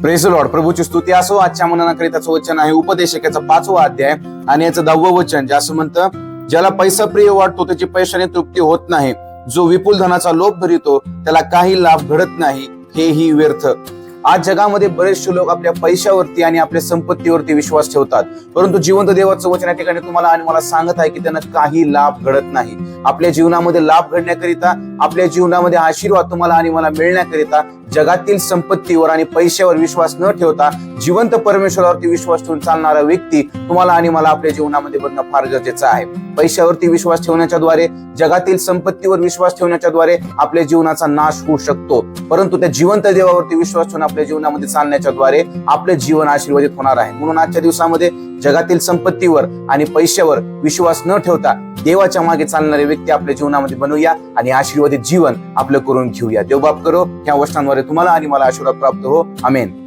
Praise the Lord. प्रभूची स्तुती असो. आजच्या मननाकरिताचं वचन आहे उपदेशकाचा 5वा अध्याय आणि याचं 10वं वचन, जे असं म्हणतं, ज्याला पैसा प्रिय वाटतो त्याची पैशाने तृप्ती होत नाही. जो विपुल धनाचा लोभ धरितो त्याला काही लाभ घडत नाही, हेही व्यर्थ. आज जगामध्ये बरेचसे लोक आपल्या पैशावरती आणि आपल्या संपत्तीवरती विश्वास ठेवतात, परंतु जिवंत देवाचं वचन या ठिकाणी तुम्हाला आणि मला सांगत आहे की त्यांना काही लाभ घडत नाही. आपल्या जीवनामध्ये लाभ घडण्याकरिता, आपल्या जीवनामध्ये आशीर्वाद तुम्हाला आणि मला मिळण्याकरिता जगातील संपत्तीवर आणि पैशावर विश्वास न ठेवता जिवंत परमेश्वरावरती विश्वास ठेवून चालणारा व्यक्ती तुम्हाला आणि मला आपल्या जीवनामध्ये बनणं फार गरजेचं आहे. पैशावरती विश्वास ठेवण्याच्या द्वारे, जगातील संपत्तीवर विश्वास ठेवण्याच्या द्वारे आपल्या जीवनाचा नाश होऊ शकतो, परंतु त्या जिवंत देवावरती विश्वास ठेवून आपल्या जीवनामध्ये चालण्याच्या द्वारे आपले जीवन आशीर्वादित होणार आहे. म्हणून आजच्या दिवसामध्ये जगातील संपत्तीवर आणि पैशावर विश्वास न ठेवता देवाच्या मागे चालणारे व्यक्ती आपल्या जीवनामध्ये बनवूया आणि आशीर्वादित जीवन आपलं करून घेऊया. देव बाप करो ह्या वचनांद्वारे तुम्हाला आणि मला आशीर्वाद प्राप्त हो. आमेन.